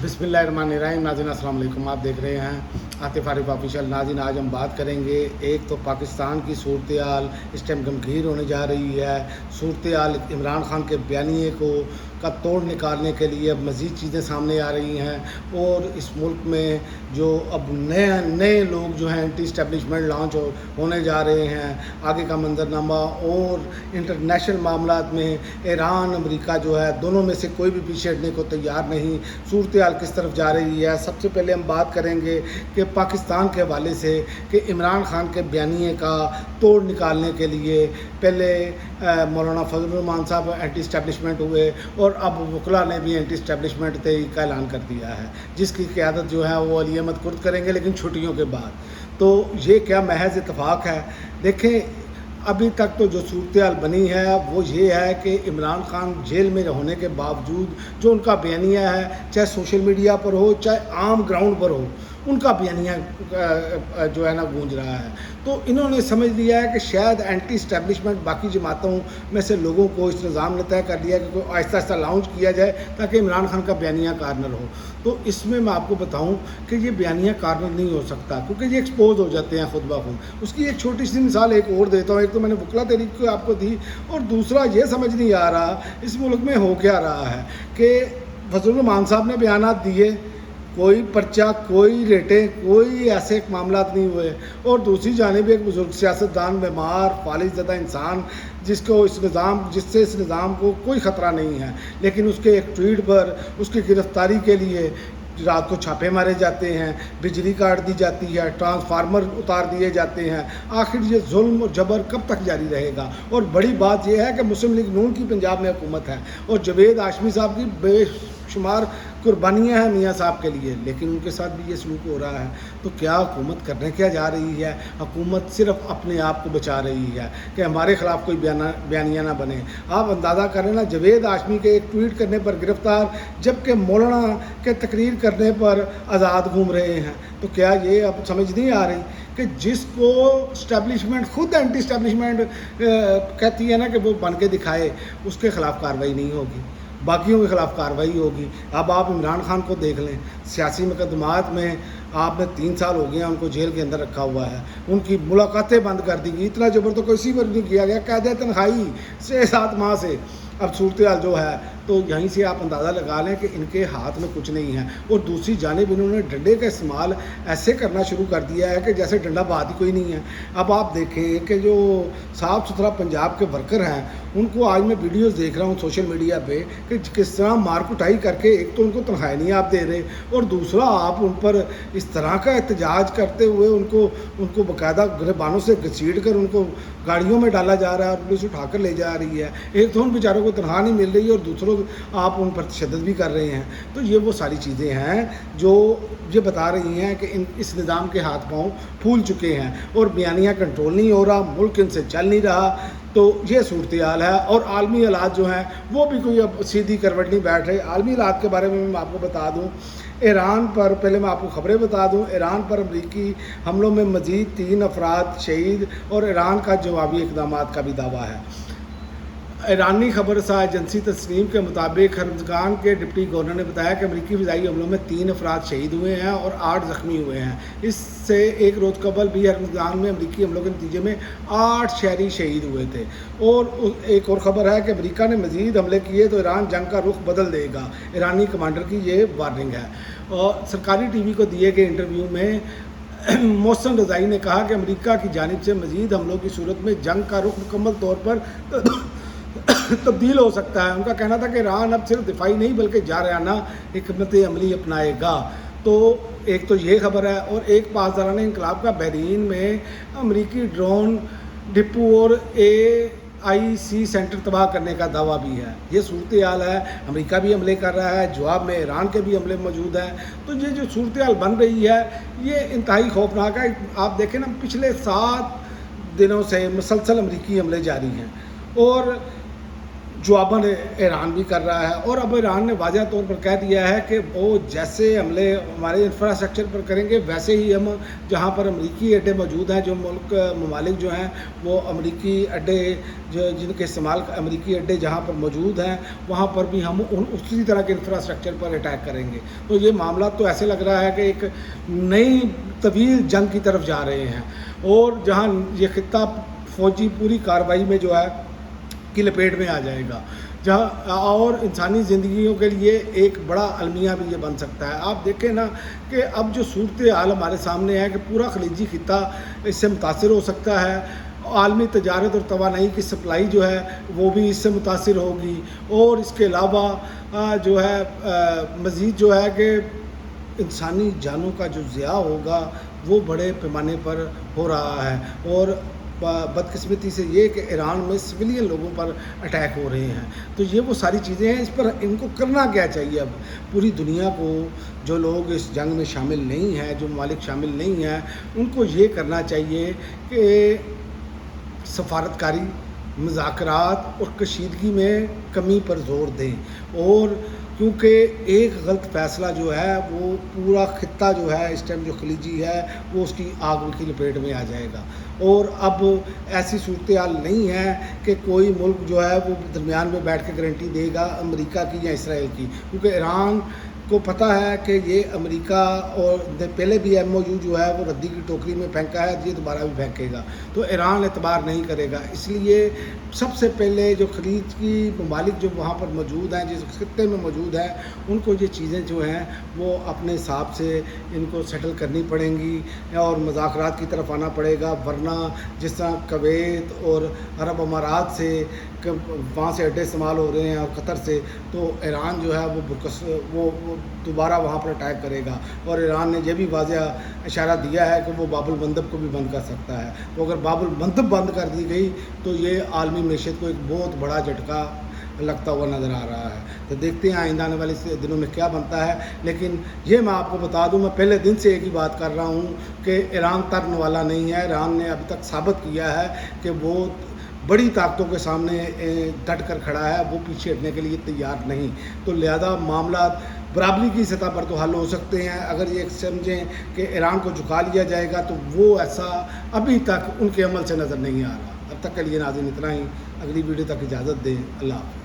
बिस्मिल्लाहिर्रहमानिर्रहीम। नाज़रीन अस्सलाम वालेकुम। आप देख रहे हैं आतिफ आरिफ ऑफिशियल। नाज़रीन आज हम बात करेंगे, एक तो पाकिस्तान की सूरत हाल इस टाइम गंभीर होने जा रही है। सूरत हाल इमरान खान के बयानिए को का तोड़ निकालने के लिए अब मज़ीद चीज़ें सामने आ रही हैं और इस मुल्क में जो अब नए लोग जो हैं एंटी इस्टेब्लिशमेंट लॉन्च होने जा रहे हैं। आगे का मंजरनामा और इंटरनेशनल मामलात में ईरान अमेरिका जो है, दोनों में से कोई भी पीछे हटने को तैयार नहीं। सूरत हाल किस तरफ जा रही है, सबसे पहले हम बात करेंगे कि पाकिस्तान के हवाले से कि इमरान खान के बयानिए का तोड़ निकालने के लिए पहले मौलाना फजल रहमान साहब एंटी इस्टेब्लिशमेंट हुए और अब वकला ने भी एंटी इस्टेब्लिशमेंट का ऐलान कर दिया है, जिसकी क़यादत जो है वो अली अहमद कुर्द करेंगे, लेकिन छुट्टियों के बाद। तो ये क्या महज इत्तफाक है? देखें, अभी तक तो जो सूरत हाल बनी है वो ये है कि इमरान खान जेल में होने के बावजूद जो उनका बयानिया है, चाहे सोशल मीडिया पर हो चाहे आम ग्राउंड पर हो, उनका बयानिया जो है ना गूंज रहा है। तो इन्होंने समझ लिया है कि शायद एंटी इस्टेब्लिशमेंट बाकी जमातों में से लोगों को इस निज़ाम ने तय कर दिया कि कोई आहिस्ता आहिस्ता लॉन्च किया जाए ताकि इमरान खान का बयानिया कार्नर हो। तो इसमें मैं आपको बताऊं कि ये बयानिया कार्नर नहीं हो सकता, क्योंकि ये एक्सपोज हो जाते हैं खुद ब खुद। उसकी एक छोटी सी मिसाल एक और देता हूँ। एक तो मैंने वकला तहरीक को आपको दी, और दूसरा ये समझ नहीं आ रहा इस मुल्क में हो क्या रहा है कि फजल रहमान साहब ने बयानात दिए, कोई पर्चा, कोई रेटें, कोई ऐसे मामलात नहीं हुए, और दूसरी जानिब एक बुजुर्ग सियासतदान, बीमार, फालिजदा इंसान जिससे इस निज़ाम को कोई ख़तरा नहीं है, लेकिन उसके एक ट्वीट पर उसकी गिरफ्तारी के लिए रात को छापे मारे जाते हैं, बिजली काट दी जाती है, ट्रांसफार्मर उतार दिए जाते हैं। आखिर ये जुल्म और जबर कब तक जारी रहेगा? और बड़ी बात यह है कि मुस्लिम लीग नून की पंजाब में हुकूमत है और जावेद हाशमी साहब की बेशुमार कुर्बानियाँ हैं मियाँ साहब के लिए, लेकिन उनके साथ भी ये सलूक हो रहा है। तो क्या हुकूमत करने क्या जा रही है? हुकूमत सिर्फ अपने आप को बचा रही है कि हमारे ख़िलाफ़ कोई बयानिया ना बने। आप अंदाज़ा करें ना, जावेद हाशमी के एक ट्वीट करने पर गिरफ़्तार, जबकि मौलाना के तकरीर करने पर आज़ाद घूम रहे हैं। तो क्या ये अब समझ नहीं आ रही कि जिसको इस्टेब्लिशमेंट खुद एंटी इस्टेब्लिशमेंट कहती है ना कि वो बन के दिखाए, उसके ख़िलाफ़ कार्रवाई नहीं होगी, बाकियों के ख़िलाफ़ कार्रवाई होगी। अब आप इमरान खान को देख लें, सियासी मुकदमात में आपने 3 साल हो गए उनको जेल के अंदर रखा हुआ है, उनकी मुलाकातें बंद कर दी गई, इतना जबर तो किसी पर नहीं किया गया, कैद तनख्वाही 6-7 माह से। अब सूरत हाल जो है, तो यहीं से आप अंदाज़ा लगा लें कि इनके हाथ में कुछ नहीं है। और दूसरी जानिब इन्होंने डंडे का इस्तेमाल ऐसे करना शुरू कर दिया है कि जैसे डंडा बात ही कोई नहीं है। अब आप देखें कि जो साफ़ सुथरा पंजाब के वर्कर हैं, उनको आज मैं वीडियोस देख रहा हूँ सोशल मीडिया पे कि किस तरह मार कुटाई करके, एक तो उनको तनख्वाह नहीं आप दे रहे, और दूसरा आप उन पर इस तरह का एहतजाज करते हुए उनको बाकायदा गिरबानों से घसीट कर उनको गाड़ियों में डाला जा रहा है और पुलिस उठाकर ले जा रही है। एक तो उन बेचारों को तनख्वाह नहीं मिल रही है और दूसरों आप उन पर तशद्दुद भी कर रहे हैं। तो ये वो सारी चीज़ें हैं जो ये बता रही हैं कि इस निज़ाम के हाथ पांव फूल चुके हैं और बयानिया कंट्रोल नहीं हो रहा, मुल्क इनसे चल नहीं रहा। तो ये सूरत हाल है। और आलमी हालात जो हैं वो भी कोई अब सीधी करवट नहीं बैठ रहे। आलमी हालात के बारे में मैं आपको बता दूं, ईरान पर पहले मैं आपको खबरें बता दूं। ईरान पर अमरीकी हमलों में मज़ीद 3 अफराद शहीद, और ईरान का जवाबी इक़दाम का भी दावा है। ईरानी खबरसार एजेंसी तस्नीम के मुताबिक हर्मज़गान के डिप्टी गवर्नर ने बताया कि अमरीकी फ़िज़ाई हमलों में 3 अफराद शहीद हुए हैं और 8 ज़ख्मी हुए हैं। इससे एक रोज़ कबल भी हर्मज़गान में अमरीकी हमलों के नतीजे में 8 शहरी शहीद हुए थे। और एक और ख़बर है कि अमरीका ने मज़ीद हमले किए तो ईरान जंग का रुख बदल देगा। ईरानी कमांडर की ये वार्निंग है। और सरकारी TV को दिए गए इंटरव्यू में मोहसिन रज़ाई ने कहा कि अमरीका की जानिब से मज़ीद हमलों की सूरत में जंग का रुख मुकम्मल तौर पर तब्दील हो सकता है। उनका कहना था कि ईरान अब सिर्फ दिफाई नहीं बल्कि जारयाना हिकमत अमली अपनाएगा। तो एक तो ये खबर है, और एक पासदाराना इनकलाब का बहरीन में अमरीकी ड्रोन डिपो और AIC सेंटर तबाह करने का दावा भी है। ये सूरत हाल है। अमेरिका भी हमले कर रहा है, जवाब में ईरान के भी हमले मौजूद हैं। तो ये जो सूरत हाल बन रही है ये इंतहाई खौफनाक है। आप देखें ना, पिछले 7 दिनों से मुसलसल अमरीकी हमले जारी हैं और जवाबन ईरान भी कर रहा है। और अब ईरान ने वाज़ह तौर पर कह दिया है कि वो जैसे हमले हमारे इंफ्रास्ट्रक्चर पर करेंगे वैसे ही हम जहाँ पर अमरीकी अड्डे मौजूद हैं, जो ममालिक जो हैं वो अमरीकी अड्डे जो जिनके इस्तेमाल अमरीकी अड्डे जहाँ पर मौजूद हैं वहाँ पर भी हम उसी तरह के इंफ्रास्ट्रक्चर पर अटैक करेंगे। तो ये मामला तो ऐसे लग रहा है कि एक नई तवील जंग की तरफ जा रहे हैं, और जहाँ ये खित्ता फौजी पूरी कार्रवाई में जो है की लपेट में आ जाएगा, जहाँ और इंसानी ज़िंदगियों के लिए एक बड़ा अलमिया भी ये बन सकता है। आप देखें ना कि अब जो सूरत हाल हमारे सामने है कि पूरा खलीजी खित्ता इससे मुतासिर हो सकता है, आलमी तजारत और तवानाई की सप्लाई जो है वो भी इससे मुतासिर होगी, और इसके अलावा जो है मज़ीद जो है कि इंसानी जानों का जो ज़िया होगा वो बड़े पैमाने पर हो रहा है। और बदकिस्मती से ये कि ईरान में सिविलियन लोगों पर अटैक हो रहे हैं। तो ये वो सारी चीज़ें हैं, इस पर इनको करना क्या चाहिए। अब पूरी दुनिया को जो लोग इस जंग में शामिल नहीं हैं, जो ममालिक शामिल नहीं हैं, उनको ये करना चाहिए कि सफारतकारी, मुज़ाकरात और कशीदगी में कमी पर ज़ोर दें। और क्योंकि एक गलत फ़ैसला जो है वो पूरा खित्ता जो है इस टाइम जो खलीजी है वो उसकी आग की लपेट में आ जाएगा। और अब ऐसी सूरत हाल नहीं है कि कोई मुल्क जो है वो दरमियान में बैठ के गारंटी देगा अमेरिका की या इसराइल की, क्योंकि ईरान को पता है कि ये अमेरिका और पहले भी MOU जो है वो रद्दी की टोकरी में फेंका है, ये दोबारा भी फेंकेगा, तो ईरान एतबार नहीं करेगा। इसलिए सबसे पहले जो खलीज की ममालिक जो वहाँ पर मौजूद हैं, जिस खित्ते में मौजूद हैं, उनको ये चीज़ें जो हैं वो अपने हिसाब से इनको सेटल करनी पड़ेंगी और मुज़ाकरात की तरफ आना पड़ेगा। वरना जिस तरह कुवैत और अरब अमारात से वहाँ से अड्डे इस्तेमाल हो रहे हैं और कतर से, तो ईरान जो है वो दोबारा वहाँ पर अटैक करेगा। और ईरान ने यह भी वाज़ह इशारा दिया है कि वो बाबुल मंदब को भी बंद कर सकता है। तो अगर बाबुल मंदब बंद कर दी गई तो ये आलमी मैशत को एक बहुत बड़ा झटका लगता हुआ नज़र आ रहा है। तो देखते हैं आइंदा आने वाले दिनों में क्या बनता है। लेकिन ये मैं आपको बता दूं, मैं पहले दिन से एक ही बात कर रहा हूँ कि ईरान तरन वाला नहीं है। ईरान ने अभी तक साबित किया है कि वो बड़ी ताकतों के सामने डट कर खड़ा है, वो पीछे हटने के लिए तैयार नहीं। तो लिहाजा मामला बराबरी की सतह पर तो हल हो सकते हैं अगर ये समझें कि ईरान को झुका लिया जाएगा, तो वो ऐसा अभी तक उनके अमल से नज़र नहीं आ रहा। अब तक के लिए नाज़रीन इतना ही, अगली वीडियो तक इजाज़त दें। अल्लाह हाफ़िज़।